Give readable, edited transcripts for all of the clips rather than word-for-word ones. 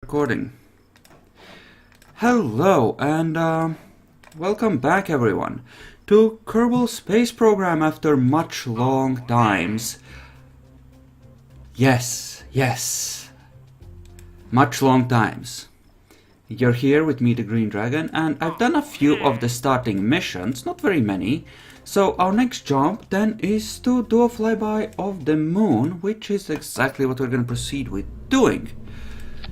recording. Hello and welcome back everyone to Kerbal Space Program after much long times. Yes, much long times. You're here with me, the Green Dragon, and I've done a few of the starting missions, not very many. So our next job then is to do a flyby of the moon, which is exactly what we're going to proceed with doing.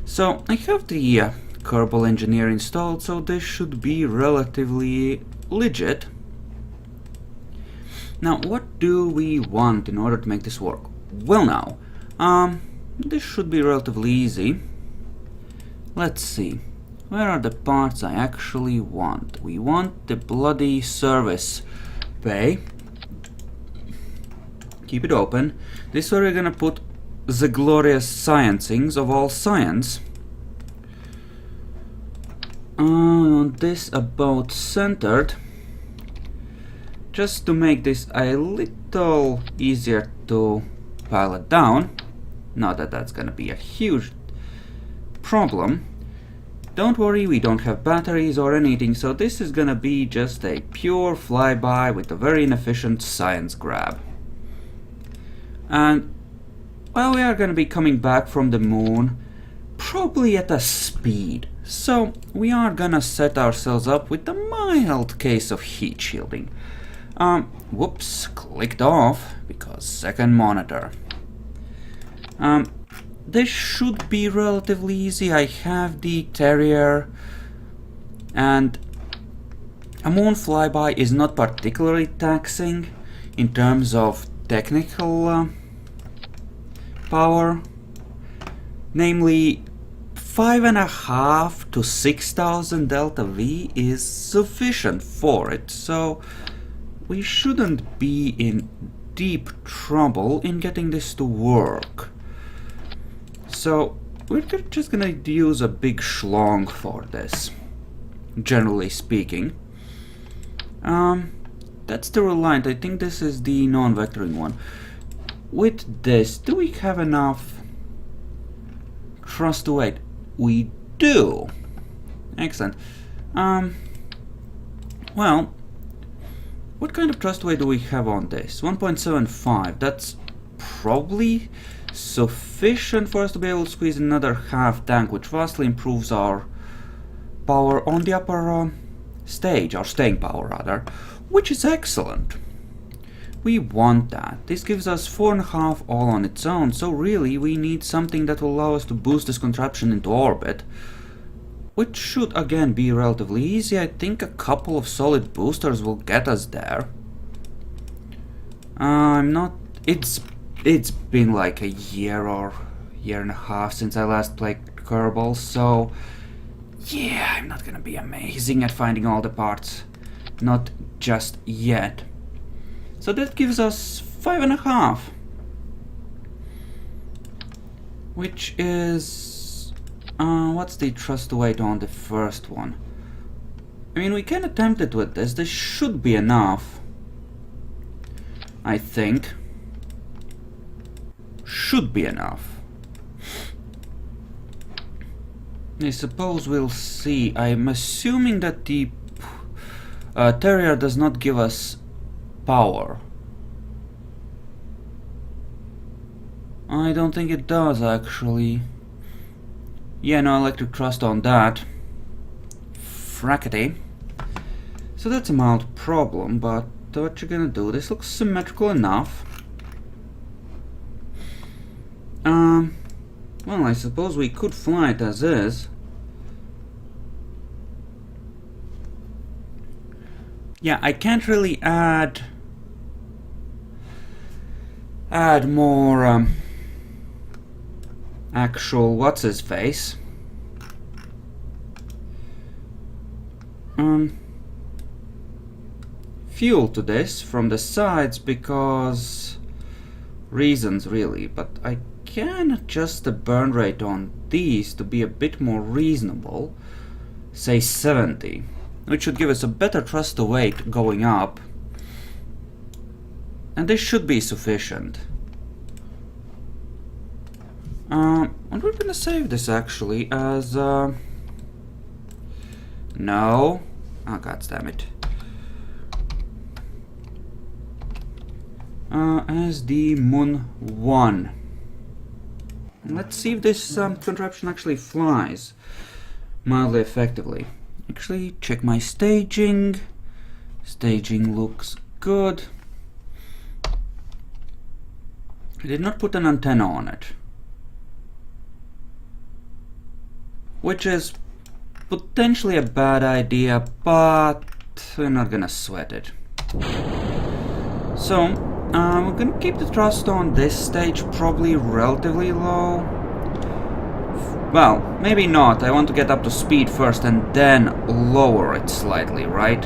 So I have the Kerbal engineer installed, so this should be relatively legit. Now, what do we want in order to make this work? Well now, this should be relatively easy. Let's see. Where are the parts I actually want? We want the bloody service bay. Keep it open. This is where we're gonna put the glorious sciencings of all science. This about centered, just to make this a little easier to pilot down. Not that that's gonna be a huge problem. Don't worry, we don't have batteries or anything, so this is gonna be just a pure flyby with a very inefficient science grab. And well, we are gonna be coming back from the moon probably at a speed, so we are gonna set ourselves up with a mild case of heat shielding. Whoops, clicked off because second monitor. This should be relatively easy. I have the Terrier, and a moon flyby is not particularly taxing in terms of technical power. Namely, 5.5 to 6,000 delta V is sufficient for it, so we shouldn't be in deep trouble in getting this to work. So we're just gonna use a big schlong for this, generally speaking. That's the Reliant. I think this is the non-vectoring one. With this, do we have enough thrust to weight? We do. Excellent. Well, what kind of thrust weight do we have on this? 1.75. That's probably sufficient for us to be able to squeeze another half tank, which vastly improves our power on the upper stage, our staying power rather, which is excellent. We want that. This gives us 4.5 all on its own, so really we need something that will allow us to boost this contraption into orbit, which should again be relatively easy. I think a couple of solid boosters will get us there. It's been like a year or year and a half since I last played Kerbal, so yeah, I'm not gonna be amazing at finding all the parts. Not just yet. So that gives us 5.5, which is what's the thrust weight on the first one? I mean, we can attempt it with this. This should be enough, I think. Should be enough. I suppose we'll see. I'm assuming that the Terrier does not give us power. I don't think it does, actually. Yeah, no electric thrust on that. Frackety. So that's a mild problem, but what you're gonna do? This looks symmetrical enough. Well, I suppose we could fly it as is. Yeah, I can't really add more actual what's-his-face. Fuel to this from the sides because reasons really, but I can adjust the burn rate on these to be a bit more reasonable, say 70, which should give us a better thrust to weight going up, and this should be sufficient. And we're gonna save this actually as no. Oh god damn it. As the Moon 1. Let's see if this contraption actually flies mildly effectively. Actually, check my staging. Staging looks good. I did not put an antenna on it, which is potentially a bad idea, but we're not gonna sweat it. So, we're gonna keep the thrust on this stage probably relatively low. Well, maybe not. I want to get up to speed first and then lower it slightly, right?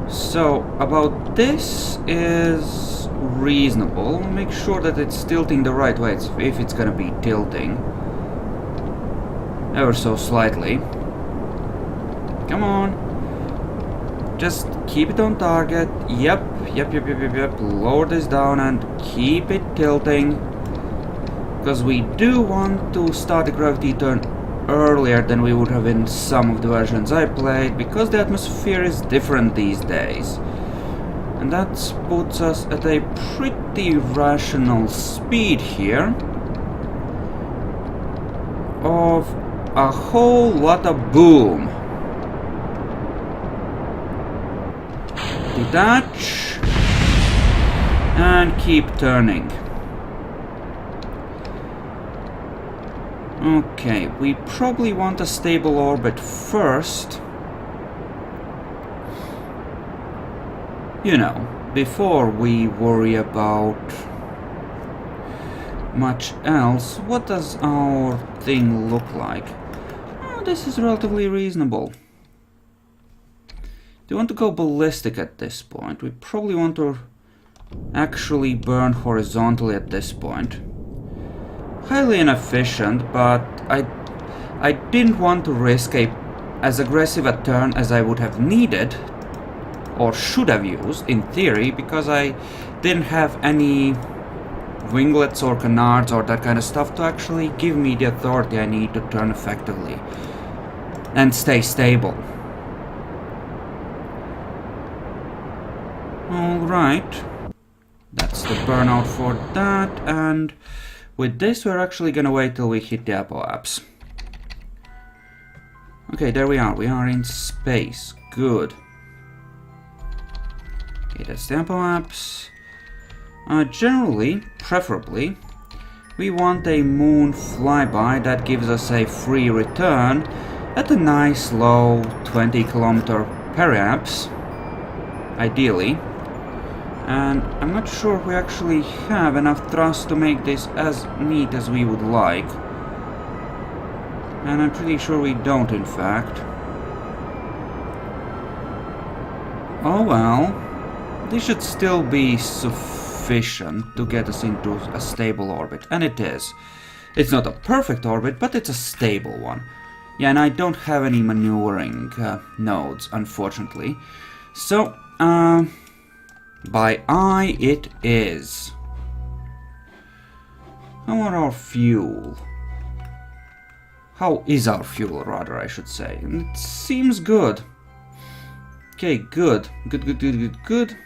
So, about this is reasonable. Make sure that it's tilting the right way, if it's gonna be tilting. Ever so slightly. Come on. Just keep it on target. Yep. Lower this down and keep it tilting. Because we do want to start the gravity turn earlier than we would have in some of the versions I played, because the atmosphere is different these days. And that puts us at a pretty rational speed here of a whole lot of boom. Detach and keep turning. Okay, we probably want a stable orbit first. You know, before we worry about much else. What does our thing look like? Oh, this is relatively reasonable. Do you want to go ballistic at this point? We probably want to actually burn horizontally at this point. Highly inefficient, but I didn't want to risk as aggressive a turn as I would have needed, or should have used, in theory, because I didn't have any winglets or canards or that kind of stuff to actually give me the authority I need to turn effectively and stay stable. Alright, that's the burnout for that, and with this we're actually gonna wait till we hit the apoapse. Okay, there we are in space, good. Okay, that's the apoapse. Generally, preferably, we want a moon flyby that gives us a free return at a nice low 20 km periapse, ideally. And I'm not sure if we actually have enough thrust to make this as neat as we would like. And I'm pretty sure we don't, in fact. Oh well. This should still be sufficient to get us into a stable orbit. And it is. It's not a perfect orbit, but it's a stable one. Yeah, and I don't have any maneuvering nodes, unfortunately. So, by eye it is. How are our fuel? How is our fuel, rather, I should say? It seems good. Okay, good. Good.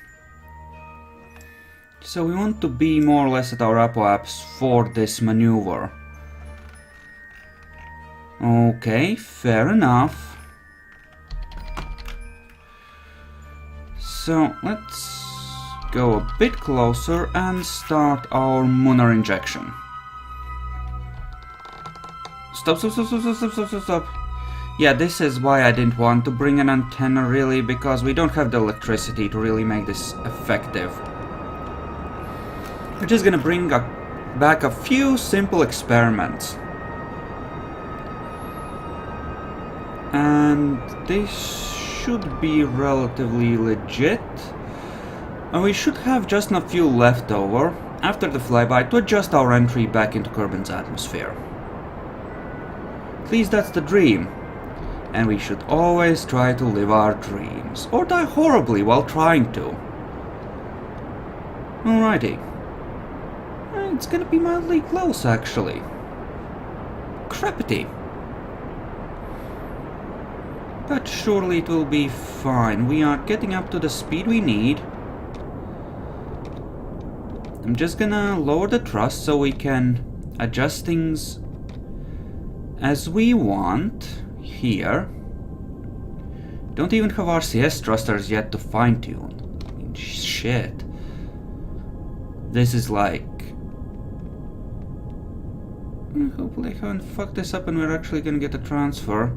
So we want to be more or less at our apoapse for this maneuver. Okay, fair enough. So let's go a bit closer and start our lunar injection. Stop. Yeah, this is why I didn't want to bring an antenna, really, because we don't have the electricity to really make this effective. We're just gonna bring back a few simple experiments. And this should be relatively legit. And we should have just enough fuel left over after the flyby to adjust our entry back into Kerbin's atmosphere. At least that's the dream. And we should always try to live our dreams, or die horribly while trying to. Alrighty. It's gonna be mildly close, actually. Crappity. But surely it will be fine. We are getting up to the speed we need. I'm just gonna lower the thrust so we can adjust things as we want here. Don't even have RCS thrusters yet to fine-tune. I mean, shit. This is like... hopefully I haven't fucked this up and we're actually gonna get a transfer.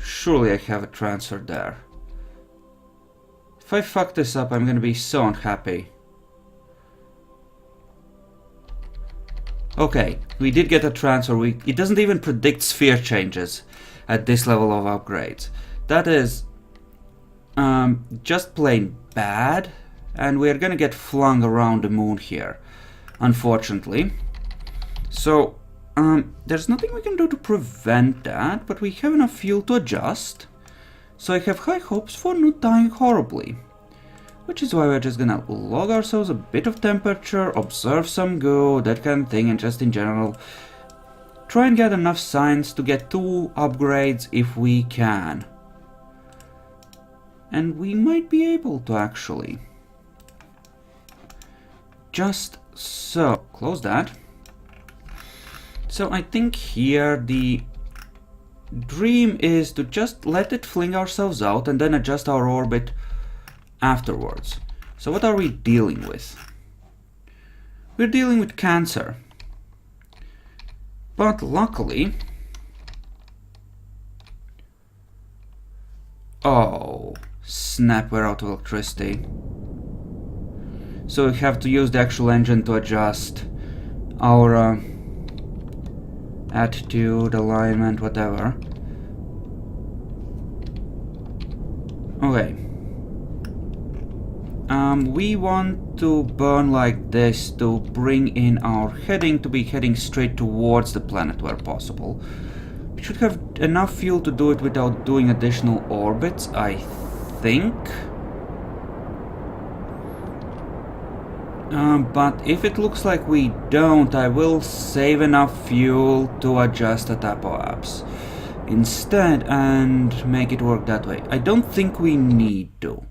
Surely I have a transfer there. If I fuck this up, I'm gonna be so unhappy. Okay, we did get a transfer. It doesn't even predict sphere changes at this level of upgrades. That is just plain bad, and we're gonna get flung around the moon here, unfortunately. So, there's nothing we can do to prevent that, but we have enough fuel to adjust. So I have high hopes for not dying horribly. Which is why we're just gonna log ourselves a bit of temperature, observe some go, that kind of thing, and just in general try and get enough science to get 2 upgrades if we can. And we might be able to actually. Just so. Close that. So I think here the dream is to just let it fling ourselves out and then adjust our orbit afterwards. So what are we dealing with? We're dealing with Cancer. But luckily... oh, snap, we're out of electricity. So we have to use the actual engine to adjust our attitude, alignment, whatever. Okay. We want to burn like this to bring in our heading to be heading straight towards the planet where possible. We should have enough fuel to do it without doing additional orbits, I think. But if it looks like we don't, I will save enough fuel to adjust the apoapse instead and make it work that way. I don't think we need to.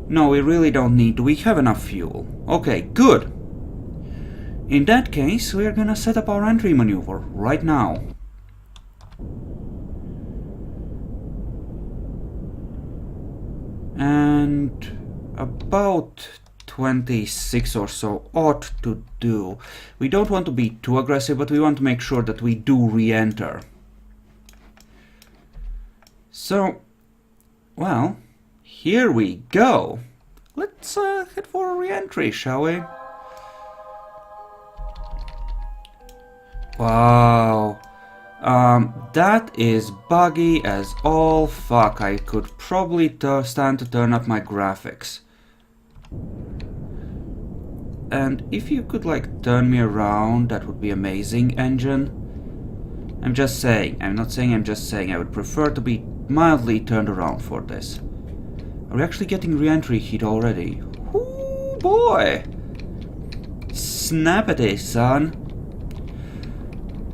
No, we really don't need to. We have enough fuel. Okay, good. In that case, we're gonna set up our entry maneuver right now. And about 26 or so ought to do. We don't want to be too aggressive, but we want to make sure that we do re-enter. So, well, here we go. Let's head for a re-entry, shall we? Wow. That is buggy as all fuck. I could probably stand to turn up my graphics. And if you could, like, turn me around, that would be amazing, engine. I'm just saying. I'm not saying, I'm just saying. I would prefer to be mildly turned around for this. Are we actually getting re-entry heat already? Ooh, boy! Snappity, son.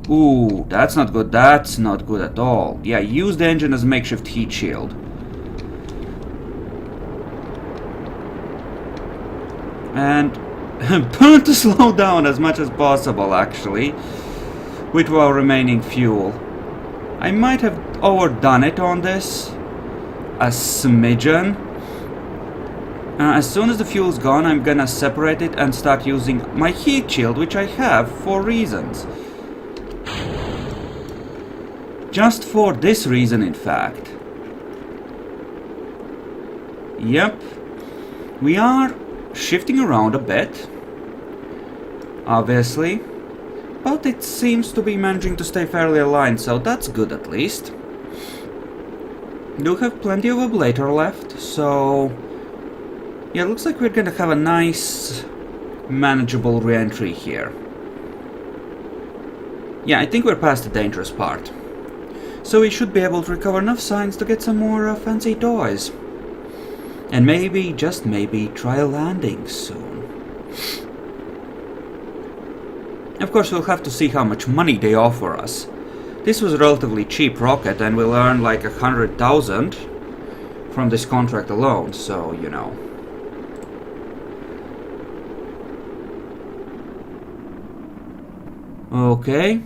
Ooh, that's not good. That's not good at all. Yeah, use the engine as a makeshift heat shield. And burn to slow down as much as possible, actually, with our remaining fuel. I might have overdone it on this a smidgen. As soon as the fuel's gone, I'm gonna separate it and start using my heat shield, which I have for reasons. Just for this reason, in fact. Yep. We are shifting around a bit, obviously, but it seems to be managing to stay fairly aligned, so that's good at least. Do have plenty of ablator left, so yeah, it looks like we're gonna have a nice, manageable re-entry here. Yeah, I think we're past the dangerous part. So we should be able to recover enough science to get some more fancy toys. And maybe, just maybe, try a landing soon. Of course, we'll have to see how much money they offer us. This was a relatively cheap rocket, and we'll earn like 100,000 from this contract alone, so, you know. Okay.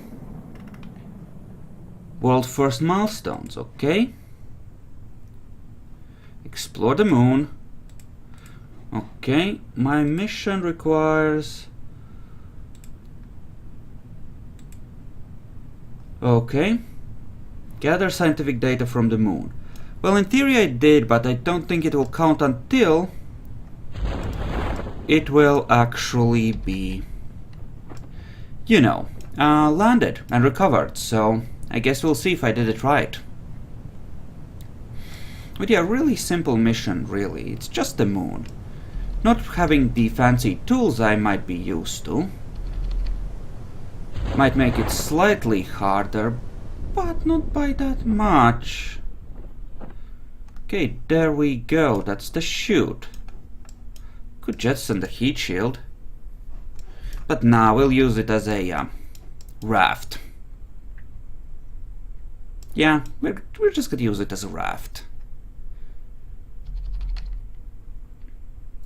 World first milestones, okay. Explore the moon. Okay, my mission requires... Okay. Gather scientific data from the moon. Well, in theory I did, but I don't think it will count until it will actually be, you know, landed and recovered. So I guess we'll see if I did it right. But yeah, really simple mission, really. It's just the moon. Not having the fancy tools I might be used to. Might make it slightly harder, but not by that much. Okay, there we go. That's the chute. Could jettison the heat shield. But now we'll use it as a raft. Yeah, we're just gonna use it as a raft.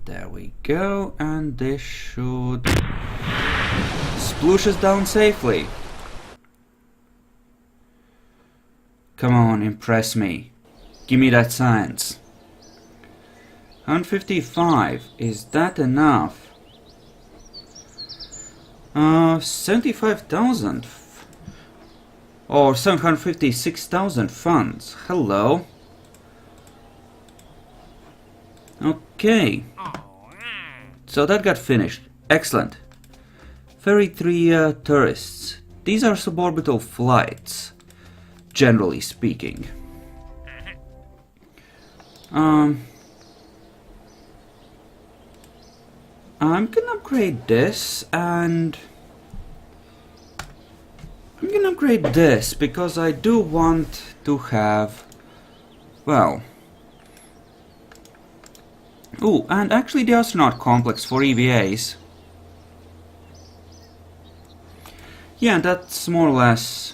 There we go, and this should sploosh us down safely. Come on, impress me. Give me that science. 155, is that enough? 75,000 or 756,000 funds. Hello. Okay. So that got finished. Excellent. Ferry 3 tourists. These are suborbital flights, generally speaking. I'm gonna upgrade this, and I'm gonna upgrade this because I do want to have, well, ooh, and actually the astronaut complex for EVAs. Yeah, that's more or less.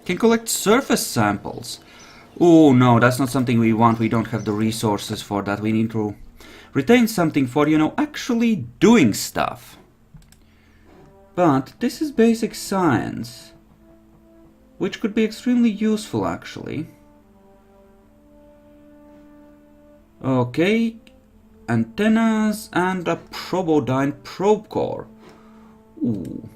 Can collect surface samples. Oh no, that's not something we want. We don't have the resources for that. We need to retain something for, you know, actually doing stuff. But this is basic science, which could be extremely useful actually. Okay, antennas and a probodyne probe core. Ooh.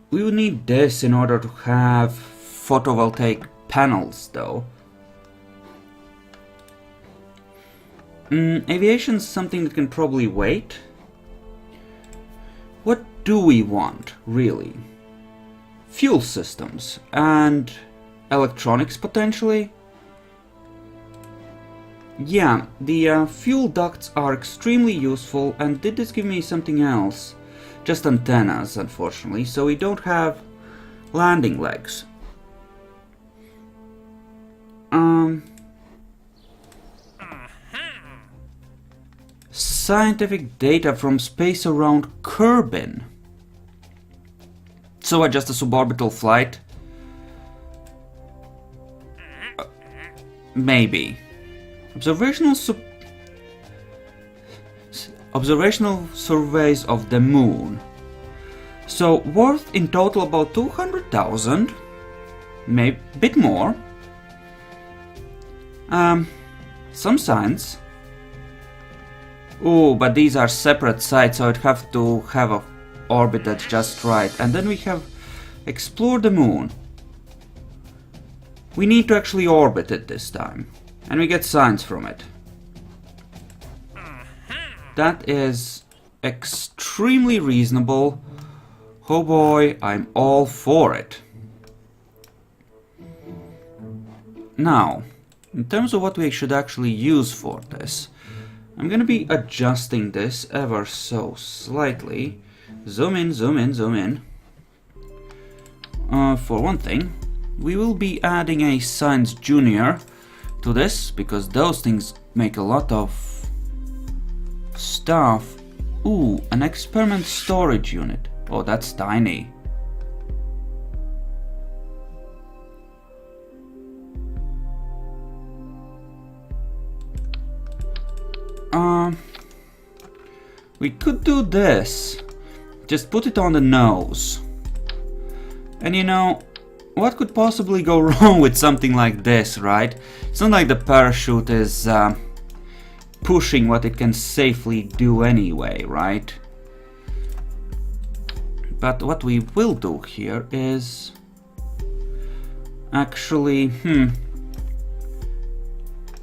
We would need this in order to have photovoltaic panels, though. Aviation's something that can probably wait. What do we want, really? Fuel systems and electronics, potentially? Yeah, the fuel ducts are extremely useful, and did this give me something else? Just antennas, unfortunately, so we don't have landing legs. Scientific data from space around Kerbin. So just a suborbital flight? Maybe. Observational surveys of the moon. So worth in total about 200,000, maybe a bit more. Some science. Oh, but these are separate sites, so I'd have to have a orbited just right. And then we have explore the moon. We need to actually orbit it this time, and we get science from it. That is extremely reasonable. Oh boy, I'm all for it. Now, in terms of what we should actually use for this, I'm gonna be adjusting this ever so slightly. Zoom in, zoom in, zoom in. For one thing, we will be adding a Science Junior to this, because those things make a lot of stuff. Ooh, an experiment storage unit. Oh, that's tiny. We could do this. Just put it on the nose. And you know, what could possibly go wrong with something like this, right? It's not like the parachute is pushing what it can safely do anyway, right? But what we will do here is actually,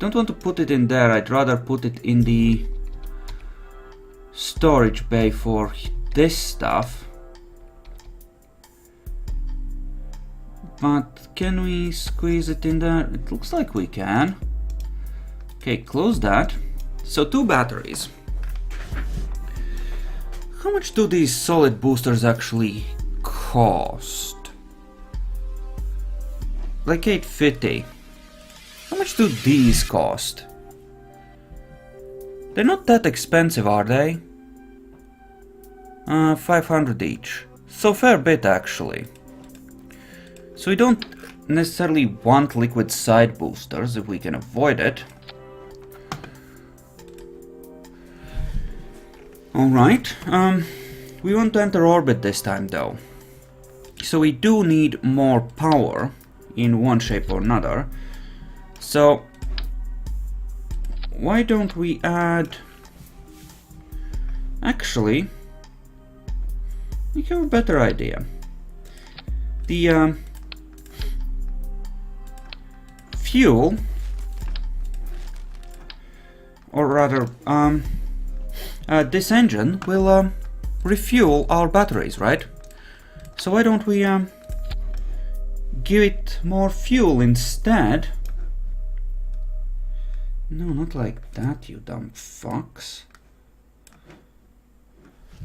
don't want to put it in there. I'd rather put it in the storage bay for this stuff. But can we squeeze it in there? It looks like we can. Okay, close that. So 2 batteries. How much do these solid boosters actually cost? Like $850. How much do these cost? They're not that expensive, are they? 500 each. So fair bit actually. So we don't necessarily want liquid side boosters if we can avoid it. Alright, we want to enter orbit this time though. So we do need more power in one shape or another. So why don't we add... Actually, we have a better idea. The fuel, or rather, this engine will refuel our batteries, right? So why don't we give it more fuel instead? No, not like that, you dumb fucks.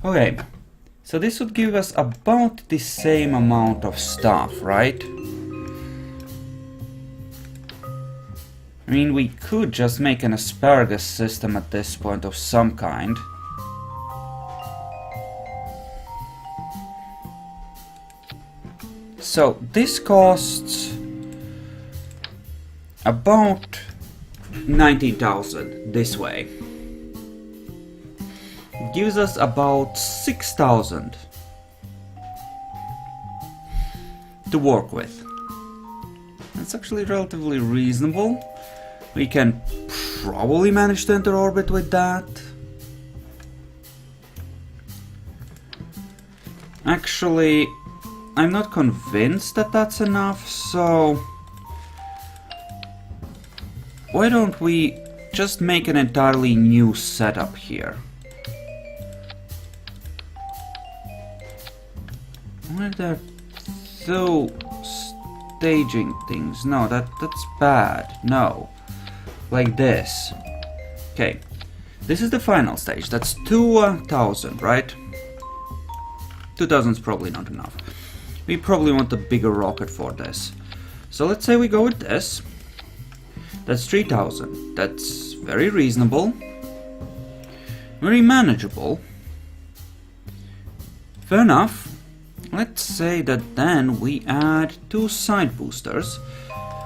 Okay, so this would give us about the same amount of stuff, right? I mean, we could just make an asparagus system at this point of some kind. So this costs about 19,000 this way. Gives us about 6,000 to work with. That's actually relatively reasonable. We can probably manage to enter orbit with that. Actually, I'm not convinced that that's enough, so why don't we just make an entirely new setup here? Why are there so staging things? No, that's bad. No. Like this. Okay. This is the final stage. That's 2,000, right? 2,000 is probably not enough. We probably want a bigger rocket for this. So let's say we go with this. That's 3,000. That's very reasonable. Very manageable. Fair enough. Let's say that then we add 2 side boosters,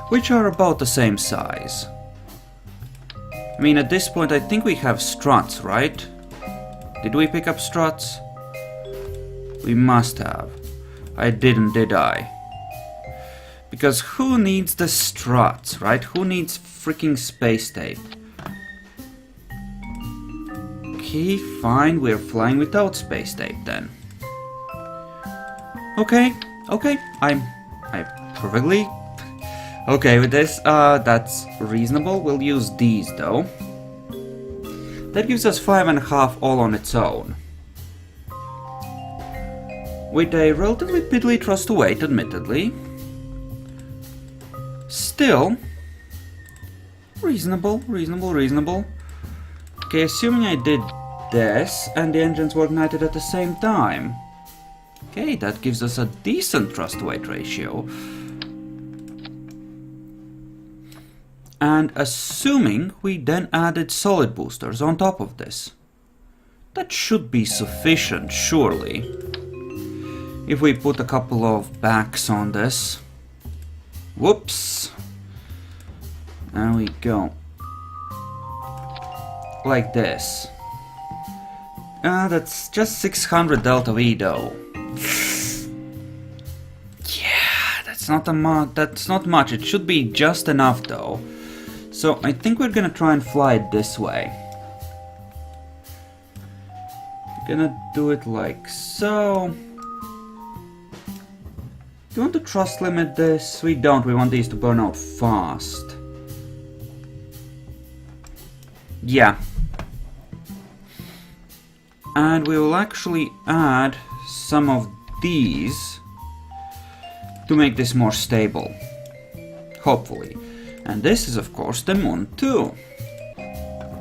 which are about the same size. I mean, at this point I think we have struts, right? Did we pick up struts? We must have. I didn't, did I? Because who needs the struts, right? Who needs freaking space tape? Okay, fine, we're flying without space tape then. Okay, I'm perfectly okay with this. That's reasonable. We'll use these though. That gives us 5.5 all on its own. With a relatively piddly thrust to weight, admittedly. Still, reasonable. Okay, assuming I did this and the engines were ignited at the same time. Okay, that gives us a decent thrust-to-weight ratio. And assuming we then added solid boosters on top of this. That should be sufficient, surely. If we put a couple of backs on this. Whoops. There we go. Like this. That's just 600 delta V though. Yeah, that's not much. It should be just enough though. So I think we're gonna try and fly it this way. We're gonna do it like so. Do you want to thrust limit this? We don't. We want these to burn out fast. Yeah. And we will actually add some of these to make this more stable. Hopefully. And this is of course the moon too.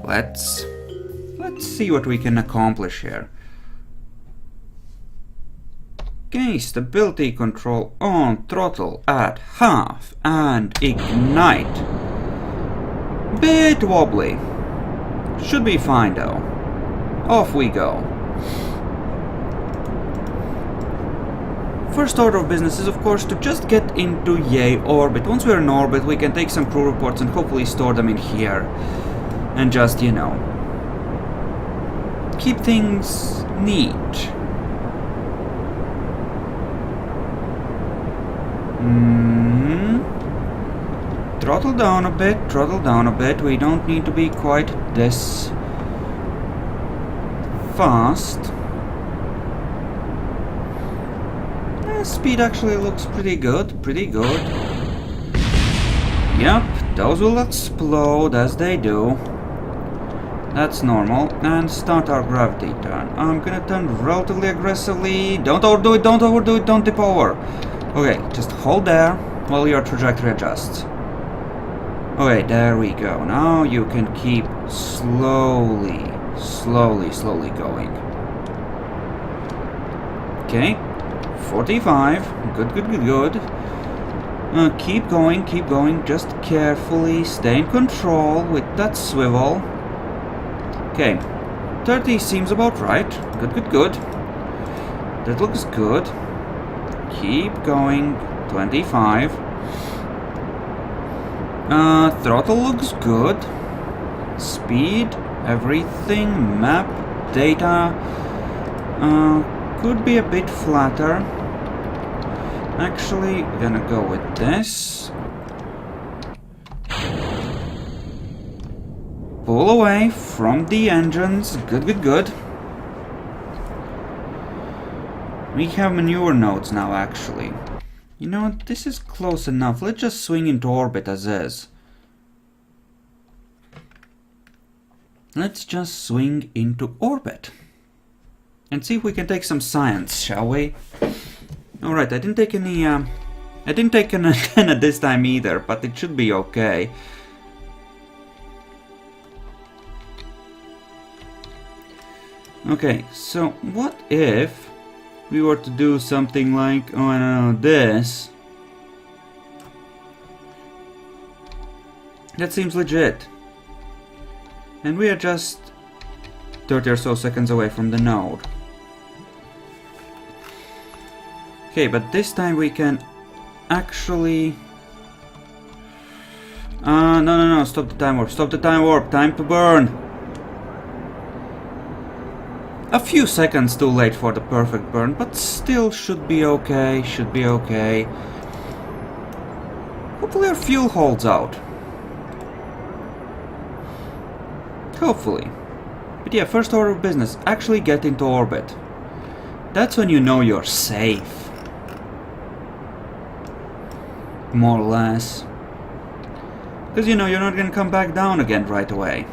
Let's see what we can accomplish here. Okay, stability control on, throttle at half, and ignite. Bit wobbly. Should be fine though. Off we go. First order of business is of course to just get into yay orbit. Once we're in orbit we can take some crew reports and hopefully store them in here. And just, you know, keep things neat. Throttle down a bit, throttle down a bit. We don't need to be quite this fast. Speed actually looks pretty good, pretty good. Yep, those will explode as they do. That's normal. And start our gravity turn. I'm gonna turn relatively aggressively. Don't overdo it, don't overdo it, don't tip over. Okay, just hold there while your trajectory adjusts. Okay, there we go. Now you can keep slowly going. Okay, 45. Good. Keep going. Just carefully. Stay in control with that swivel. Okay, 30 seems about right. Good. That looks good. Keep going. 25. Throttle looks good. Speed, everything, map, data. Could be a bit flatter. Actually, we're gonna go with this. Pull away from the engines. Good. We have maneuver nodes now, actually. You know what? This is close enough. Let's just swing into orbit as is. Let's just swing into orbit. And see if we can take some science, shall we? Alright, I didn't take any, I didn't take an antenna this time either, but it should be okay. Okay, so what if we were to do something like, oh, I don't know, this? That seems legit. And we are just 30 or so seconds away from the node. Okay, but this time we can actually... no, stop the time warp, time to burn! A few seconds too late for the perfect burn, but still should be okay, Hopefully our fuel holds out. Hopefully. But yeah, first order of business, actually get into orbit. That's when you know you're safe. More or less. Because you know you're not gonna come back down again right away.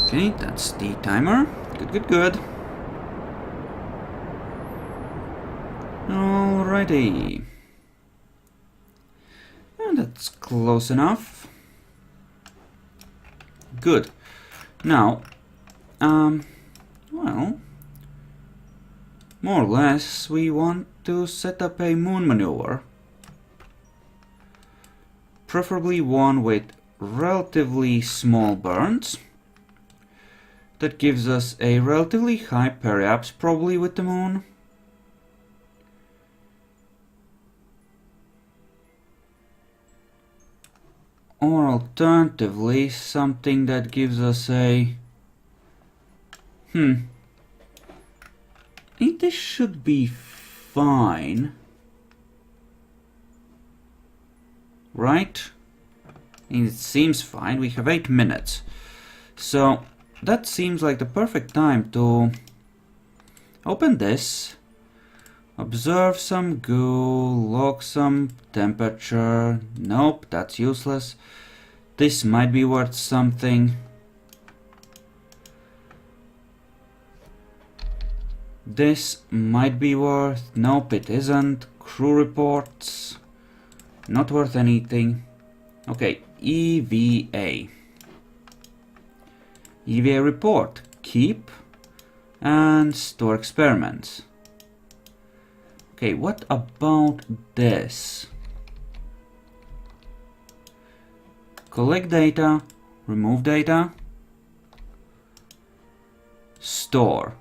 Okay, that's the timer. Good. Alrighty. And that's close enough. Good. Now, well, more or less, we want to set up a moon maneuver. preferably one with relatively small burns. That gives us a relatively high periapse, probably with the moon. Or alternatively, something that gives us a... I think this should be fine. Right? It seems fine. We have 8 minutes. So that seems like the perfect time to open this, observe some goo, log some temperature. Nope, that's useless. This might be worth something. This might be worth... Nope, it isn't. Crew reports. Not worth anything. Okay, EVA. EVA report. Keep and store experiments. Okay, what about this? Collect data, remove data, store.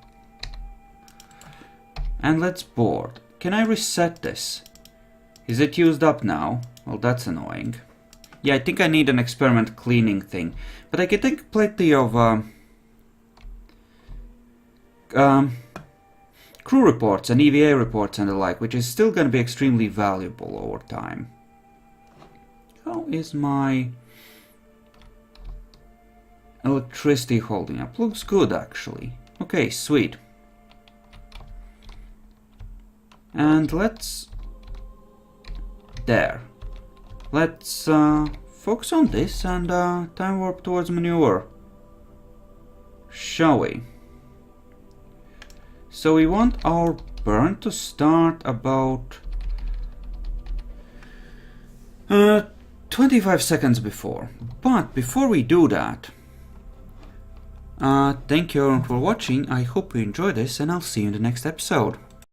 And let's board. Can I reset this? Is it used up now? Well, that's annoying. Yeah, I think I need an experiment cleaning thing. But I can take plenty of crew reports and EVA reports and the like, which is still going to be extremely valuable over time. How is my electricity holding up? Looks good, actually. Okay, sweet. And let's... There. Let's focus on this and time warp towards manure. Shall we? So we want our burn to start about 25 seconds before. But before we do that, thank you everyone for watching. I hope you enjoyed this and I'll see you in the next episode.